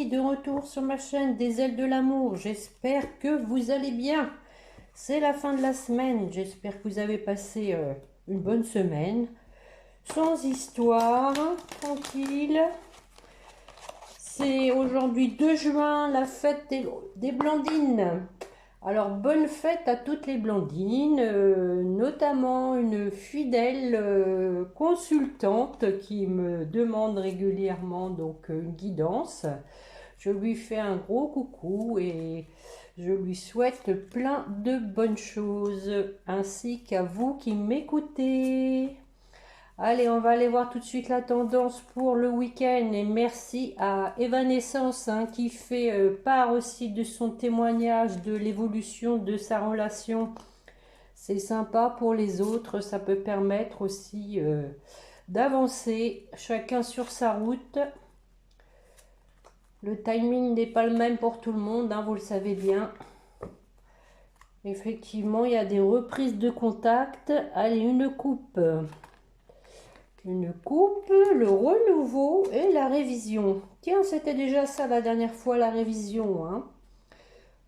amis, de retour sur ma chaîne des ailes de l'amour. J'espère que vous allez bien. C'est la fin de la semaine. J'espère que vous avez passé une bonne semaine. Sans histoire, tranquille. C'est aujourd'hui 2 juin, la fête des Blandines. Alors, bonne fête à toutes les Blandines, notamment une fidèle consultante qui me demande régulièrement une guidance. Je lui fais un gros coucou et je lui souhaite plein de bonnes choses, ainsi qu'à vous qui m'écoutez. Allez, on va aller voir tout de suite la tendance pour le week-end et merci à Evanescence qui fait part aussi de son témoignage de l'évolution de sa relation. C'est sympa pour les autres, ça peut permettre aussi d'avancer chacun sur sa route. Le timing n'est pas le même pour tout le monde, vous le savez bien. Effectivement, il y a des reprises de contact. Allez, une coupe. Une coupe, le renouveau et la révision. Tiens, c'était déjà ça la dernière fois, la révision.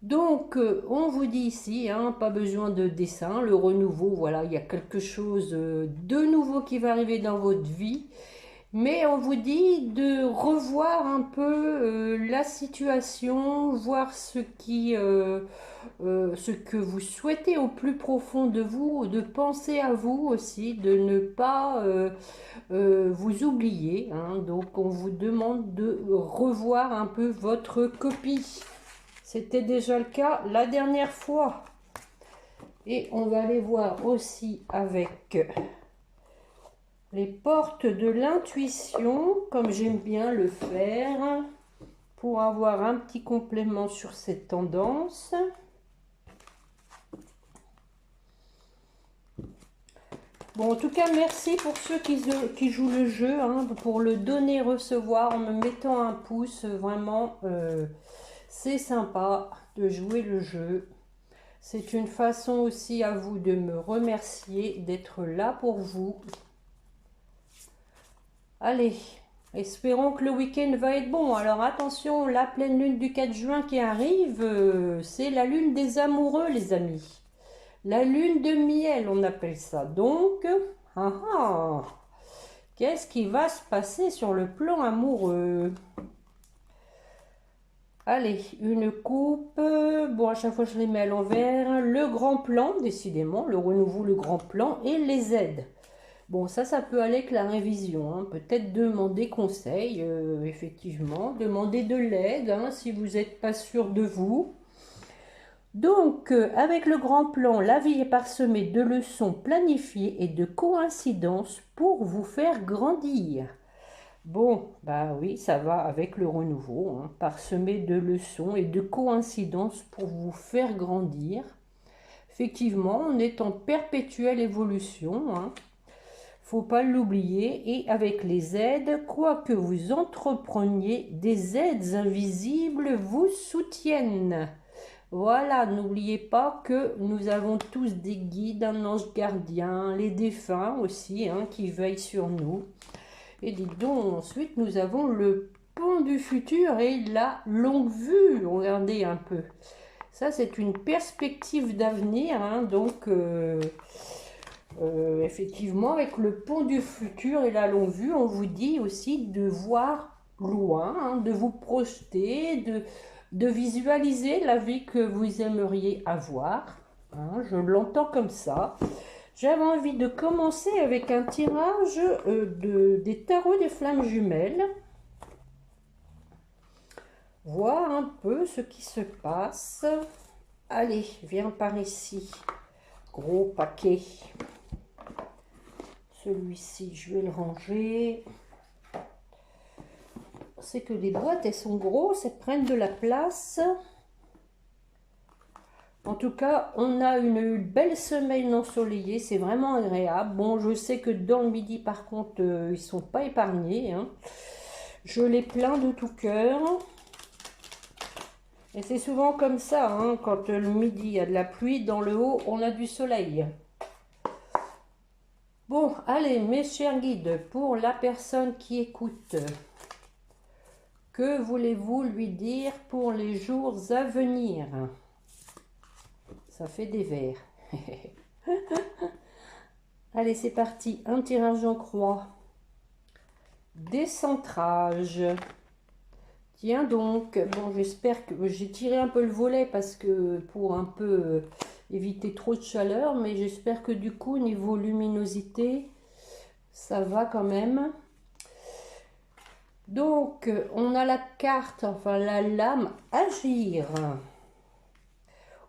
Donc, on vous dit ici, pas besoin de dessin, le renouveau, voilà, il y a quelque chose de nouveau qui va arriver dans votre vie. Mais on vous dit de revoir un peu la situation, voir ce que vous souhaitez au plus profond de vous, de penser à vous aussi, de ne pas vous oublier. Donc on vous demande de revoir un peu votre copie. C'était déjà le cas la dernière fois. Et on va aller voir aussi avec les portes de l'intuition, comme j'aime bien le faire, pour avoir un petit complément sur cette tendance. Bon, en tout cas, merci pour ceux qui jouent le jeu, pour le donner-recevoir en me mettant un pouce. Vraiment, c'est sympa de jouer le jeu. C'est une façon aussi à vous de me remercier, d'être là pour vous. Allez, espérons que le week-end va être bon. Alors attention, la pleine lune du 4 juin qui arrive, c'est la lune des amoureux, les amis. La lune de miel, on appelle ça. Donc, qu'est-ce qui va se passer sur le plan amoureux? Allez, une coupe. Bon, à chaque fois, je les mets à l'envers. Le grand plan, décidément, le renouveau, le grand plan et les aides. Bon, ça peut aller avec la révision. Peut-être demander conseil, effectivement. Demander de l'aide, si vous n'êtes pas sûr de vous. Donc, avec le grand plan, la vie est parsemée de leçons planifiées et de coïncidences pour vous faire grandir. Bon, bah oui, ça va avec le renouveau, parsemé de leçons et de coïncidences pour vous faire grandir. Effectivement, on est en perpétuelle évolution, faut pas l'oublier, et avec les aides, quoi que vous entrepreniez, des aides invisibles vous soutiennent. Voilà, n'oubliez pas que nous avons tous des guides, un ange gardien, les défunts aussi, qui veillent sur nous. Et dites donc, ensuite, nous avons le pont du futur et la longue vue. Regardez un peu. Ça, c'est une perspective d'avenir, donc... effectivement, avec le pont du futur et la longue vue, on vous dit aussi de voir loin, de vous projeter, de visualiser la vie que vous aimeriez avoir. Je l'entends comme ça. J'avais envie de commencer avec un tirage des tarots des flammes jumelles. Voir un peu ce qui se passe. Allez, viens par ici. Gros paquet. Celui-ci, je vais le ranger. C'est que les boîtes, elles sont grosses, elles prennent de la place. En tout cas, on a une belle semaine ensoleillée, c'est vraiment agréable. Bon, je sais que dans le midi, par contre, ils ne sont pas épargnés. Je les plains de tout cœur. Et c'est souvent comme ça, quand le midi, il y a de la pluie, dans le haut, on a du soleil. Bon, allez, mes chers guides, pour la personne qui écoute, Que voulez-vous lui dire pour les jours à venir? Ça fait des vers. Allez, c'est parti. Un tirage en croix. Décentrage. Tiens donc, bon, j'espère que j'ai tiré un peu le volet parce que pour un peu éviter trop de chaleur, mais j'espère que du coup, niveau luminosité, ça va quand même. Donc, on a la carte, enfin la lame agir.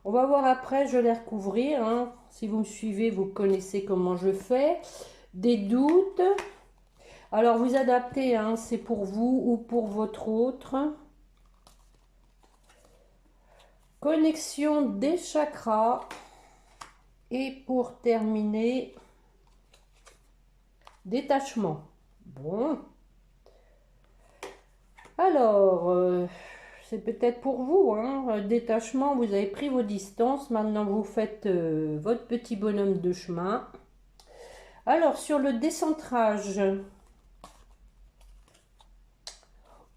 On va voir après, je vais les recouvrir. Hein. Si vous me suivez, vous connaissez comment je fais. Des doutes. Alors, vous adaptez, hein, c'est pour vous ou pour votre autre. Connexion des chakras. Et pour terminer, détachement. Bon. Alors, c'est peut-être pour vous, hein. Détachement, vous avez pris vos distances. Maintenant, vous faites votre petit bonhomme de chemin. Alors, sur le décentrage.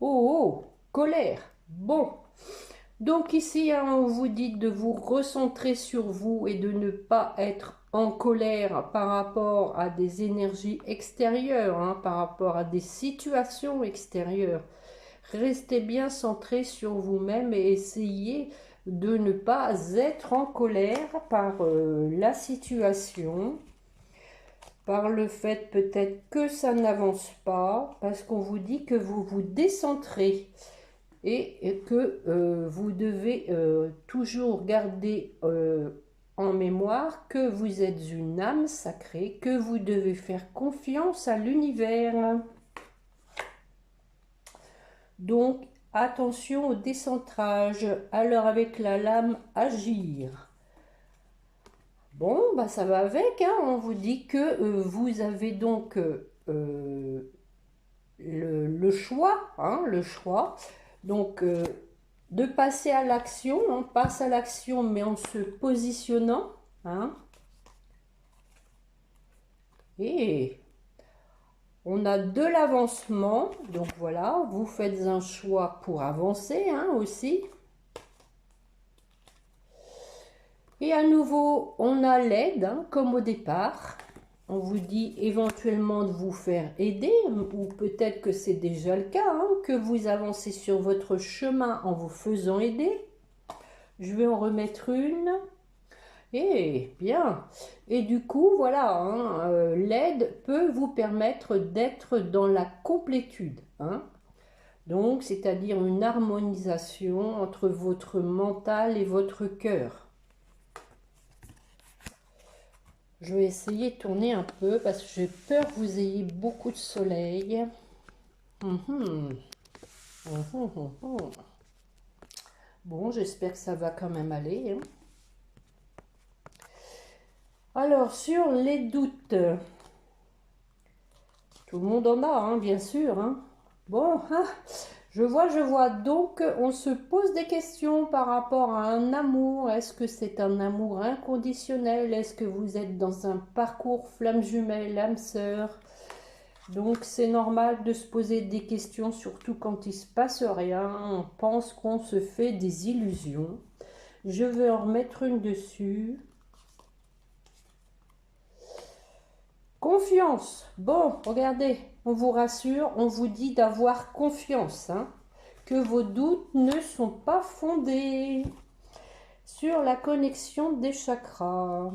Oh, colère. Bon. Donc ici, hein, on vous dit de vous recentrer sur vous et de ne pas être en colère par rapport à des énergies extérieures, hein, par rapport à des situations extérieures. Restez bien centré sur vous-même et essayez de ne pas être en colère par la situation, par le fait peut-être que ça n'avance pas, parce qu'on vous dit que vous vous décentrez et que vous devez toujours garder en mémoire que vous êtes une âme sacrée, que vous devez faire confiance à l'univers. Donc, attention au décentrage. Alors, avec la lame, agir. Bon, bah ça va avec. Hein. On vous dit que vous avez donc le choix. Hein, le choix. Donc, de passer à l'action. On passe à l'action, mais en se positionnant. Hein. Et... on a de l'avancement, donc voilà, vous faites un choix pour avancer hein, aussi. Et à nouveau, on a l'aide, hein, comme au départ. On vous dit éventuellement de vous faire aider, ou peut-être que c'est déjà le cas, hein, que vous avancez sur votre chemin en vous faisant aider. Je vais en remettre une. Et bien, et du coup, voilà, hein, l'aide peut vous permettre d'être dans la complétude. Hein. Donc, c'est-à-dire une harmonisation entre votre mental et votre cœur. Je vais essayer de tourner un peu parce que j'ai peur que vous ayez beaucoup de soleil. Bon, j'espère que ça va quand même aller. Hein. Alors, sur les doutes, tout le monde en a, hein, bien sûr. Hein. Bon, hein, je vois. Donc, on se pose des questions par rapport à un amour. Est-ce que c'est un amour inconditionnel? Est-ce que vous êtes dans un parcours flamme jumelle, âme sœur? Donc, c'est normal de se poser des questions, surtout quand il ne se passe rien. On pense qu'on se fait des illusions. Je vais en remettre une dessus. Confiance. Bon, regardez, on vous rassure, on vous dit d'avoir confiance, hein, que vos doutes ne sont pas fondés sur la connexion des chakras.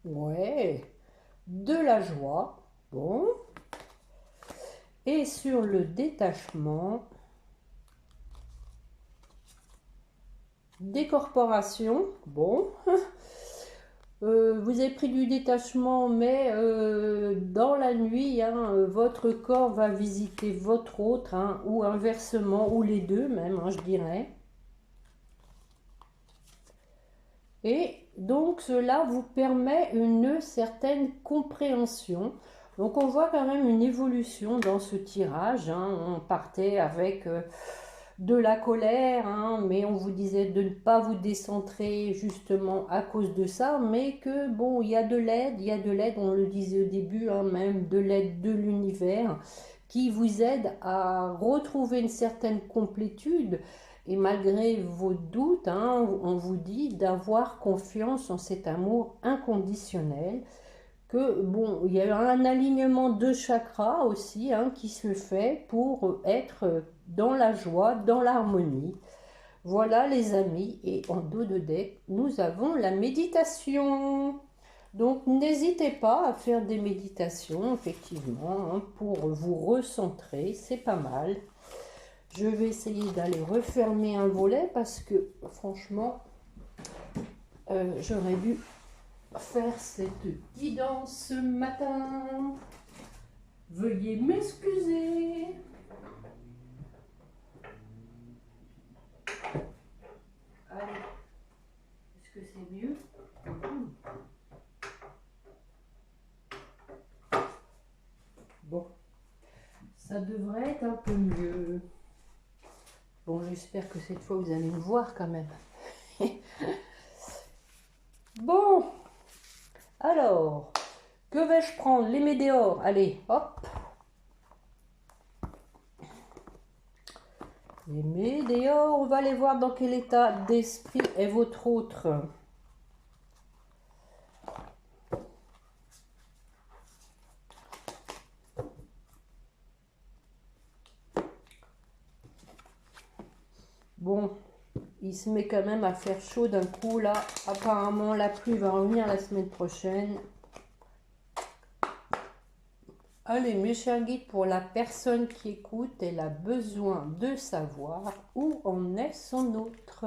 Ouais, de la joie. Bon. Et sur le détachement, décorporation. Bon. Vous avez pris du détachement, mais dans la nuit, hein, votre corps va visiter votre autre, hein, ou inversement, ou les deux même, hein, je dirais. Et donc, cela vous permet une certaine compréhension. Donc, on voit quand même une évolution dans ce tirage. Hein. On partait avec... de la colère, hein, mais on vous disait de ne pas vous décentrer justement à cause de ça, mais que bon, il y a de l'aide, on le disait au début, hein, même de l'aide de l'univers qui vous aide à retrouver une certaine complétude. Et malgré vos doutes, hein, on vous dit d'avoir confiance en cet amour inconditionnel. Que bon, il y a un alignement de chakras aussi, hein, qui se fait pour être dans la joie, dans l'harmonie. Voilà les amis, et en dos de deck, nous avons la méditation. Donc n'hésitez pas à faire des méditations, effectivement, hein, pour vous recentrer, c'est pas mal. Je vais essayer d'aller refermer un volet parce que franchement, j'aurais dû faire cette guidance ce matin. Veuillez m'excuser. Allez, est-ce que c'est mieux? Bon, ça devrait être un peu mieux. Bon, j'espère que cette fois vous allez me voir quand même. Bon, alors, que vais-je prendre? Les météores, allez, hop. Les météores, on va aller voir dans quel état d'esprit est votre autre. Bon, il se met quand même à faire chaud d'un coup là. Apparemment, la pluie va revenir la semaine prochaine. Allez, mes chers guides, pour la personne qui écoute, elle a besoin de savoir où en est son autre.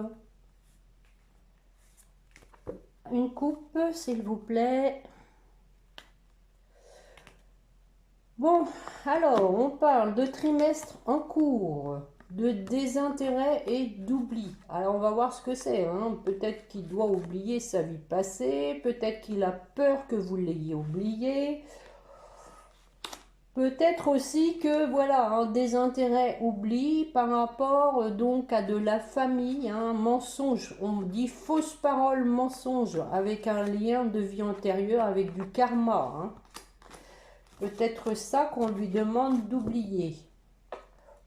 Une coupe, s'il vous plaît. Bon, alors, on parle de trimestre en cours, de désintérêt et d'oubli. Alors, on va voir ce que c'est. Hein. Peut-être qu'il doit oublier sa vie passée, peut-être qu'il a peur que vous l'ayez oublié. Peut-être aussi que, voilà, un désintérêt, oubli par rapport donc à de la famille, un mensonge. On dit fausse parole, mensonge, avec un lien de vie antérieure, avec du karma. Hein. Peut-être ça qu'on lui demande d'oublier.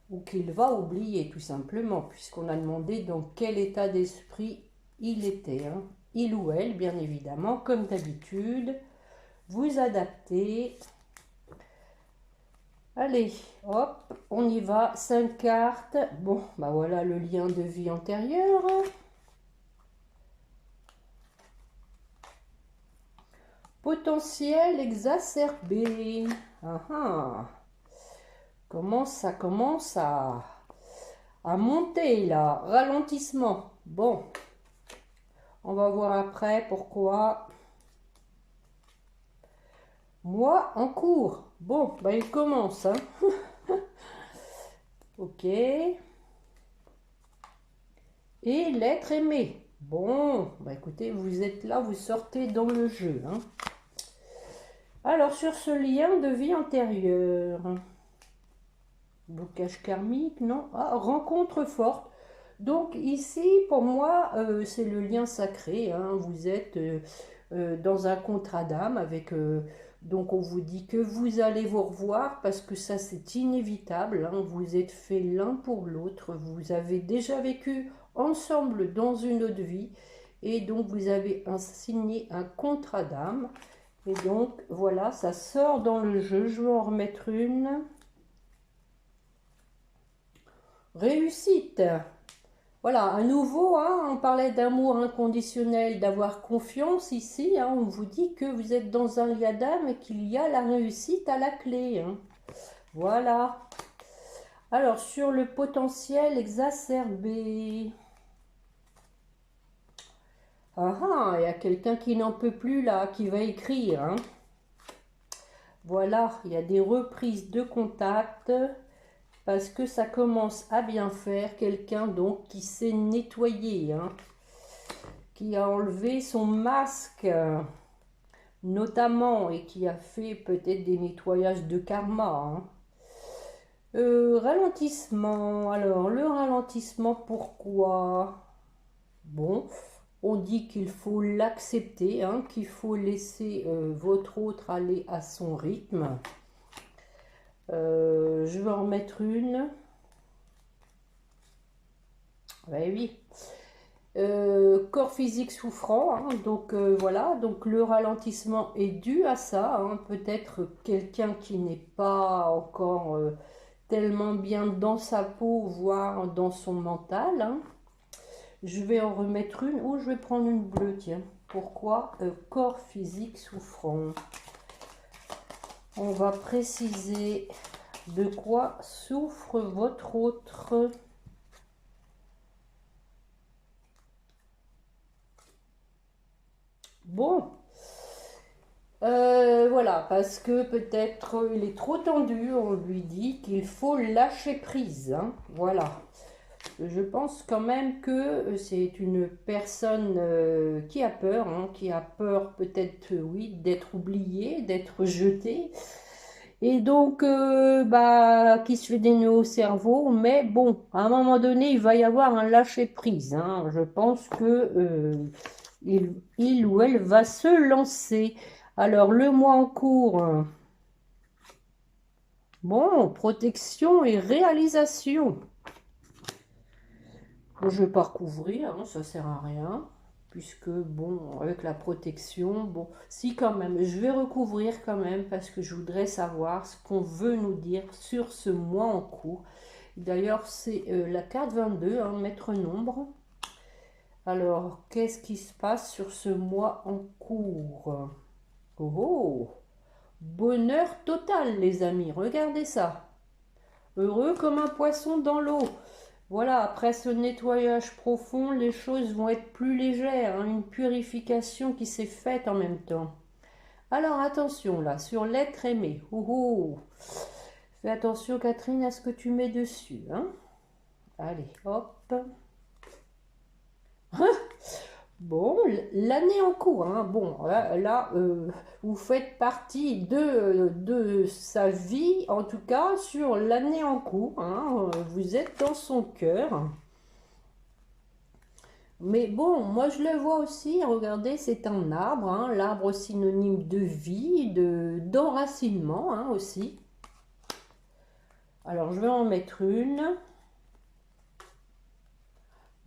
Ou qu'il va oublier, tout simplement, puisqu'on a demandé dans quel état d'esprit il était. Hein. Il ou elle, bien évidemment, comme d'habitude. Vous adaptez. Allez, hop, on y va, 5 cartes. Bon, bah voilà le lien de vie antérieure. Potentiel exacerbé. Ah, ah. Ça commence à monter là. Ralentissement. Bon, on va voir après pourquoi. Moi en cours. Bon, bah il commence. Hein. Ok. Et l'être aimé. Bon, bah écoutez, vous êtes là, vous sortez dans le jeu. Hein. Alors, sur ce lien de vie antérieure. Blocage karmique, non? Ah, rencontre forte. Donc ici, pour moi, c'est le lien sacré. Hein. Vous êtes dans un contrat d'âme avec... donc on vous dit que vous allez vous revoir parce que ça c'est inévitable. Hein. Vous êtes fait l'un pour l'autre. Vous avez déjà vécu ensemble dans une autre vie. Et donc vous avez signé un contrat d'âme. Et donc voilà, ça sort dans le jeu. Je vais en remettre une. Réussite. Voilà, à nouveau, hein, on parlait d'amour inconditionnel, d'avoir confiance ici. Hein, on vous dit que vous êtes dans un lien d'âme et qu'il y a la réussite à la clé. Hein. Voilà. Alors, sur le potentiel exacerbé. Ah ah, il y a quelqu'un qui n'en peut plus là, qui va écrire. Hein. Voilà, il y a des reprises de contact. Parce que ça commence à bien faire, quelqu'un donc qui s'est nettoyé, hein, qui a enlevé son masque, notamment, et qui a fait peut-être des nettoyages de karma. Hein. Ralentissement, alors le ralentissement, pourquoi? Bon, on dit qu'il faut l'accepter, hein, qu'il faut laisser votre autre aller à son rythme. Je vais en remettre une. Ouais, oui. Corps physique souffrant, hein, donc voilà, donc le ralentissement est dû à ça, hein, peut-être quelqu'un qui n'est pas encore tellement bien dans sa peau, voire dans son mental, hein. Je vais en remettre une, ou je vais prendre une bleue, tiens. Pourquoi corps physique souffrant? On va préciser de quoi souffre votre autre. Bon, voilà, parce que peut-être il est trop tendu, on lui dit qu'il faut lâcher prise, hein, voilà. Je pense quand même que c'est une personne qui a peur, hein, qui a peur peut-être, oui, d'être oubliée, d'être jetée. Et donc, bah, qui se fait des nœuds au cerveau, mais bon, à un moment donné, il va y avoir un lâcher-prise, hein. Je pense que il ou elle va se lancer. Alors, le mois en cours, bon, protection et réalisation. Je vais pas recouvrir, hein, ça sert à rien, puisque bon, avec la protection, bon, si quand même, je vais recouvrir quand même, parce que je voudrais savoir ce qu'on veut nous dire sur ce mois en cours. D'ailleurs, c'est la carte 22, hein, maître nombre. Alors, qu'est-ce qui se passe sur ce mois en cours? Oh, oh, bonheur total, les amis, regardez ça. Heureux comme un poisson dans l'eau. Voilà, après ce nettoyage profond, les choses vont être plus légères, hein, une purification qui s'est faite en même temps. Alors attention là, sur l'être aimé. Oh, oh. Fais attention Catherine à ce que tu mets dessus, hein. Allez, hop. Bon, l'année en cours, hein. Bon, là, vous faites partie de sa vie, en tout cas sur l'année en cours, hein. Vous êtes dans son cœur. Mais bon, moi je le vois aussi, regardez, c'est un arbre, hein, l'arbre synonyme de vie, d'enracinement, hein, aussi. Alors je vais en mettre une.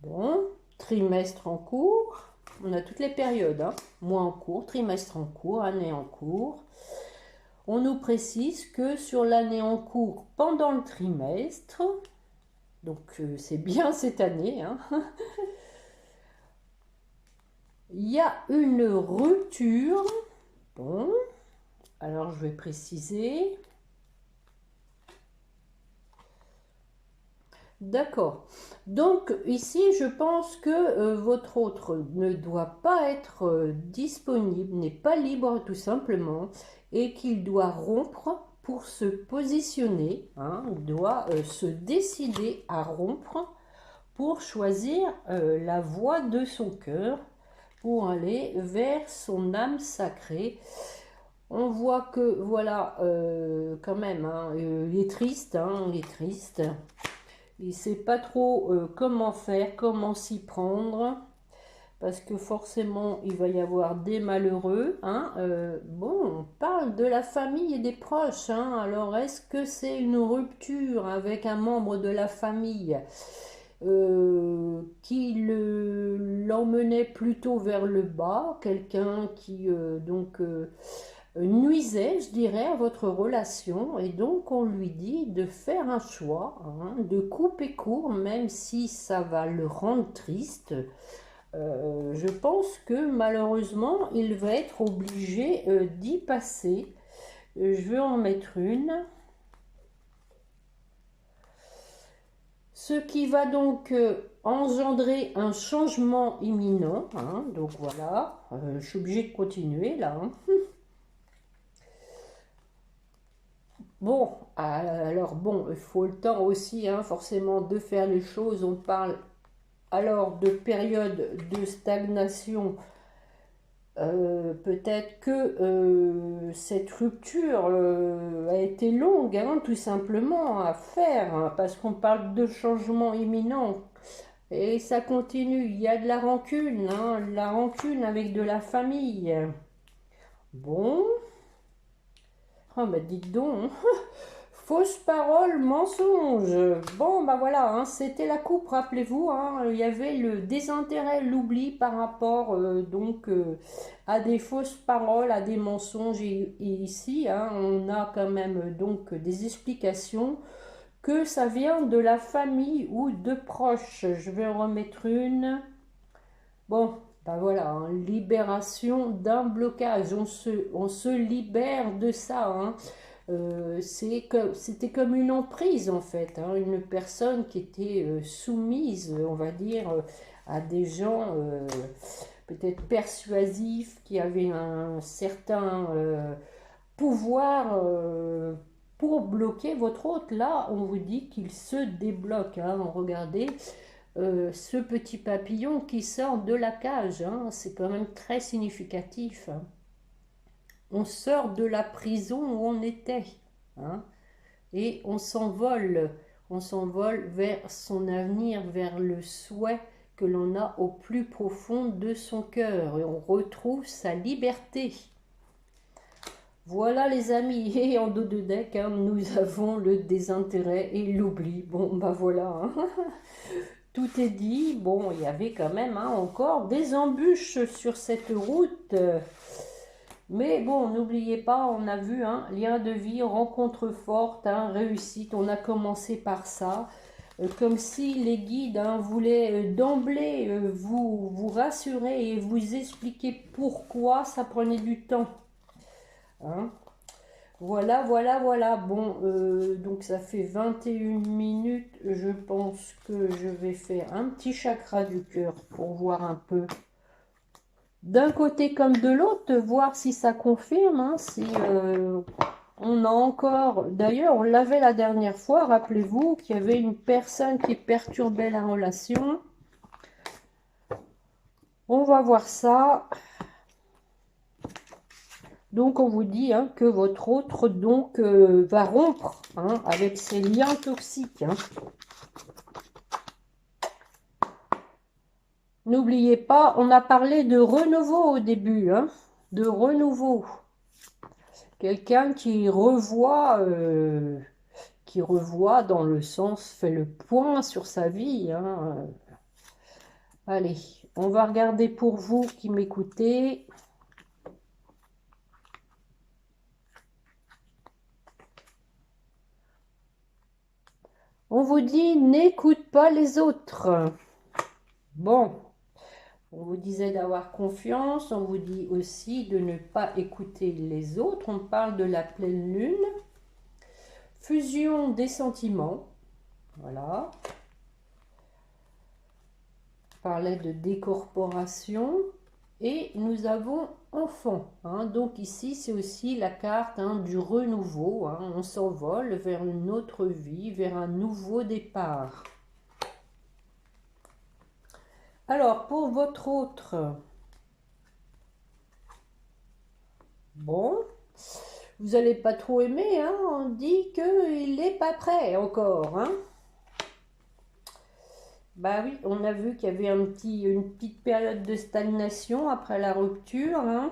Bon, trimestre en cours. On a toutes les périodes, hein. Mois en cours, trimestre en cours, année en cours. On nous précise que sur l'année en cours, pendant le trimestre, donc c'est bien cette année, hein, il y a une rupture. Bon, alors je vais préciser. D'accord. Donc ici, je pense que votre autre ne doit pas être disponible, n'est pas libre tout simplement, et qu'il doit rompre pour se positionner, hein, il doit se décider à rompre pour choisir la voie de son cœur, pour aller vers son âme sacrée. On voit que, voilà, quand même, hein, il est triste, hein, il est triste. Il ne sait pas trop comment faire, comment s'y prendre, parce que forcément, il va y avoir des malheureux, hein. Bon, on parle de la famille et des proches, hein. Alors, est-ce que c'est une rupture avec un membre de la famille qui l'emmenait plutôt vers le bas, quelqu'un qui, donc... nuisait, je dirais, à votre relation, et donc on lui dit de faire un choix, hein, de couper court, même si ça va le rendre triste. Je pense que malheureusement, il va être obligé d'y passer. Je vais en mettre une. Ce qui va donc engendrer un changement imminent, hein, donc voilà, je suis obligée de continuer là, hein. Bon, alors bon, il faut le temps aussi, hein, forcément, de faire les choses. On parle alors de période de stagnation. Peut-être que cette rupture a été longue, hein, tout simplement, à faire, hein, parce qu'on parle de changement imminent. Et ça continue, il y a de la rancune avec de la famille. Bon, oh, bah dites donc, Fausse parole, mensonge. Bon, bah voilà, hein, c'était la coupe, rappelez-vous. Hein, il y avait le désintérêt, l'oubli par rapport à des fausses paroles, à des mensonges. Et ici, hein, on a quand même donc des explications que ça vient de la famille ou de proches. Je vais en remettre une. Bon, ben voilà, hein, libération d'un blocage. On se libère de ça. Hein. C'était comme une emprise en fait, hein, une personne qui était soumise, on va dire, à des gens peut-être persuasifs, qui avaient un certain pouvoir pour bloquer votre hôte. Là, on vous dit qu'il se débloque. Hein. Regardez ce petit papillon qui sort de la cage. Hein. C'est quand même très significatif. Hein. On sort de la prison où on était. Hein, et on s'envole vers son avenir, vers le souhait que l'on a au plus profond de son cœur. Et on retrouve sa liberté. Voilà les amis, et en dos de deck, hein, nous avons le désintérêt et l'oubli. Bon, bah voilà, hein. Tout est dit. Bon, il y avait quand même hein, encore des embûches sur cette route. Mais bon, n'oubliez pas, on a vu, hein, lien de vie, rencontre forte, hein, réussite. On a commencé par ça. Comme si les guides hein, voulaient d'emblée vous rassurer et vous expliquer pourquoi ça prenait du temps. Hein. Voilà, voilà, voilà. Bon, donc ça fait 21 minutes. Je pense que je vais faire un petit chakra du cœur pour voir un peu d'un côté comme de l'autre, voir si ça confirme, hein, si on a encore... D'ailleurs, on l'avait la dernière fois, rappelez-vous qu'il y avait une personne qui perturbait la relation. On va voir ça. Donc, on vous dit hein, que votre autre donc, va rompre hein, avec ses liens toxiques. Hein. N'oubliez pas, on a parlé de renouveau au début, hein, de renouveau. Quelqu'un qui revoit dans le sens, fait le point sur sa vie. Hein. Allez, on va regarder pour vous qui m'écoutez. On vous dit, n'écoute pas les autres. Bon, on vous disait d'avoir confiance, on vous dit aussi de ne pas écouter les autres. On parle de la pleine lune. Fusion des sentiments. Voilà. On parlait de décorporation. Et nous avons enfant. Hein. Donc ici, c'est aussi la carte hein, du renouveau. Hein. On s'envole vers une autre vie, vers un nouveau départ. Alors, pour votre autre, bon, vous n'allez pas trop aimer, hein, on dit qu'il n'est pas prêt encore. Hein. Bah oui, on a vu qu'il y avait une petite période de stagnation après la rupture. Hein.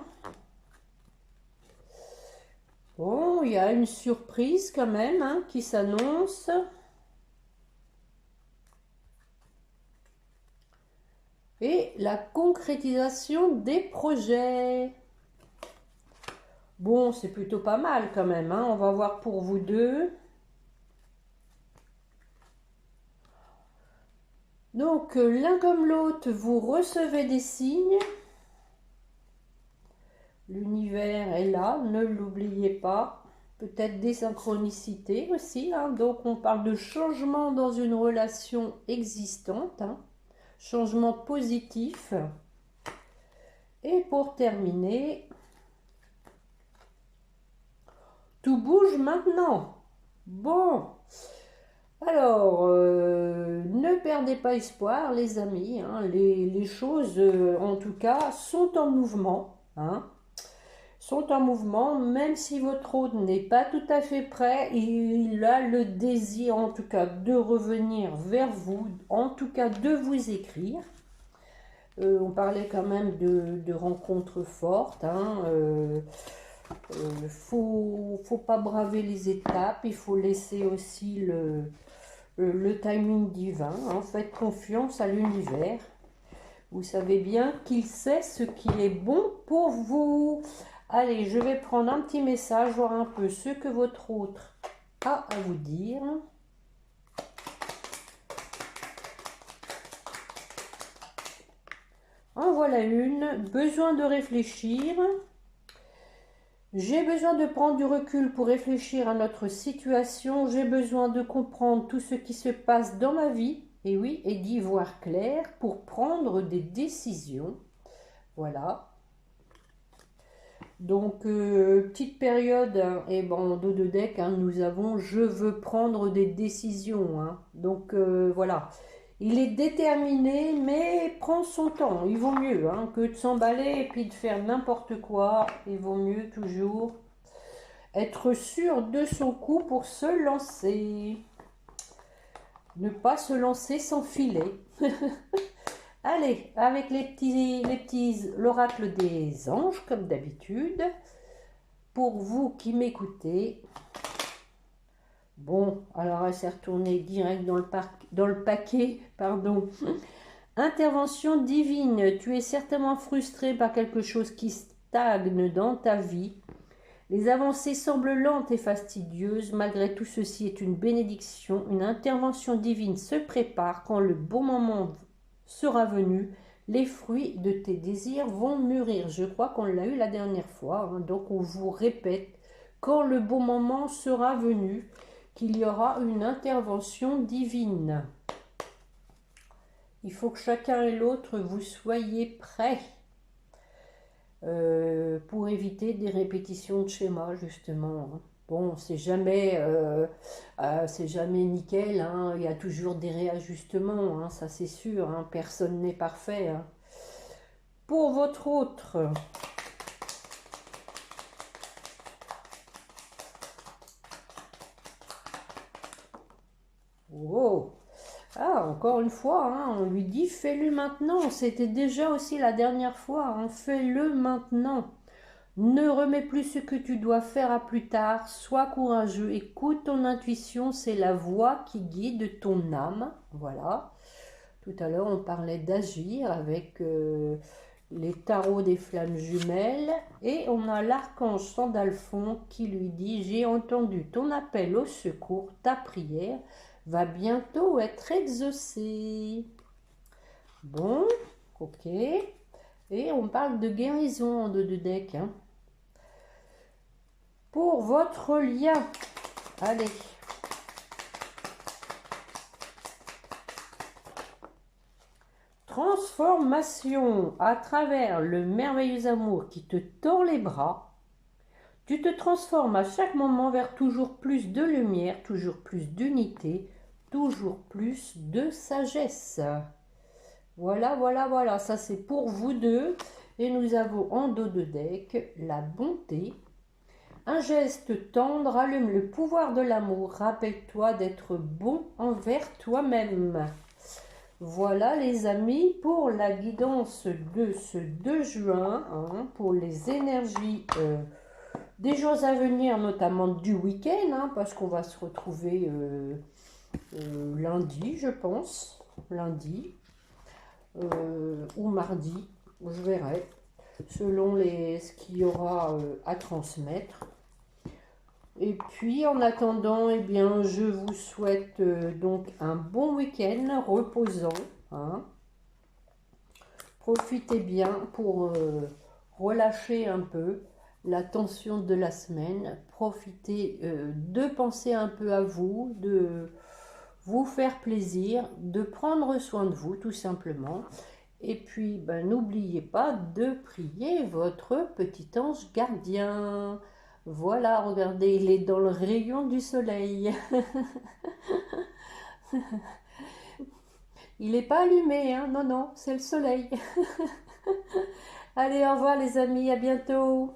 Bon, il y a une surprise quand même hein, qui s'annonce. Et la concrétisation des projets. Bon, c'est plutôt pas mal quand même. Hein. On va voir pour vous deux. Donc, l'un comme l'autre, vous recevez des signes. L'univers est là, ne l'oubliez pas. Peut-être des synchronicités aussi. Hein. Donc, on parle de changement dans une relation existante. Hein. Changement positif. Et pour terminer, tout bouge maintenant. Bon. Alors, ne perdez pas espoir, les amis. Hein, les choses, en tout cas, sont en mouvement. Hein, sont en mouvement, même si votre hôte n'est pas tout à fait prêt. Il a le désir, en tout cas, de revenir vers vous, en tout cas, de vous écrire. On parlait quand même de rencontres fortes. Hein, Faut pas braver les étapes, il faut laisser aussi le timing divin, hein. Faites confiance à l'univers. Vous savez bien qu'il sait ce qui est bon pour vous. Allez, je vais prendre un petit message, voir un peu ce que votre autre a à vous dire. En voilà une. Besoin de réfléchir. J'ai besoin de prendre du recul pour réfléchir à notre situation. J'ai besoin de comprendre tout ce qui se passe dans ma vie. Et oui, et d'y voir clair pour prendre des décisions. Voilà. Donc, petite période, hein, et bon, en dos de deck, hein, nous avons je veux prendre des décisions. Hein. Donc, voilà. Il est déterminé, mais prend son temps. Il vaut mieux hein, que de s'emballer et puis de faire n'importe quoi. Il vaut mieux toujours être sûr de son coup pour se lancer. Ne pas se lancer sans filet. Allez, avec l'oracle des anges, comme d'habitude. Pour vous qui m'écoutez. Bon, alors elle s'est retournée direct dans le paquet, pardon. Intervention divine. Tu es certainement frustré par quelque chose qui stagne dans ta vie. Les avancées semblent lentes et fastidieuses. Malgré tout ceci est une bénédiction. Une intervention divine se prépare. Quand le bon moment sera venu, les fruits de tes désirs vont mûrir. Je crois qu'on l'a eu la dernière fois. Hein, donc on vous répète, quand le bon moment sera venu, qu'il y aura une intervention divine. Il faut que chacun et l'autre vous soyez prêts. Pour éviter des répétitions de schémas justement. Bon, c'est jamais nickel, hein. Il y a toujours des réajustements, hein, ça c'est sûr, hein. Personne n'est parfait. Hein. Pour votre autre, wow. Ah, encore une fois, hein, on lui dit fais-le maintenant. C'était déjà aussi la dernière fois, hein, fais-le maintenant. Ne remets plus ce que tu dois faire à plus tard. Sois courageux. Écoute ton intuition. C'est la voix qui guide ton âme. Voilà. Tout à l'heure, on parlait d'agir avec les tarots des flammes jumelles. Et on a l'archange Sandalphon qui lui dit « J'ai entendu ton appel au secours. Ta prière va bientôt être exaucée. » Bon, ok. Et on parle de guérison en deux de deck. Hein. Pour votre lien, allez. Transformation à travers le merveilleux amour qui te tord les bras. Tu te transformes à chaque moment vers toujours plus de lumière, toujours plus d'unité, toujours plus de sagesse. Voilà, voilà, voilà. Ça, c'est pour vous deux. Et nous avons en dos de deck la bonté. Un geste tendre allume le pouvoir de l'amour. Rappelle-toi d'être bon envers toi-même. Voilà les amis pour la guidance de ce 2 juin. Hein, pour les énergies des jours à venir, notamment du week-end. Hein, parce qu'on va se retrouver lundi, je pense. Lundi. Ou mardi. Je verrai. Selon ce qu'il y aura à transmettre. Et puis en attendant, eh bien, je vous souhaite donc un bon week-end reposant. Hein. Profitez bien pour relâcher un peu la tension de la semaine. Profitez de penser un peu à vous, de vous faire plaisir, de prendre soin de vous tout simplement. Et puis, ben, n'oubliez pas de prier votre petit ange gardien. Voilà, regardez, il est dans le rayon du soleil. Il n'est pas allumé, hein? Non, non, c'est le soleil. Allez, au revoir les amis, à bientôt.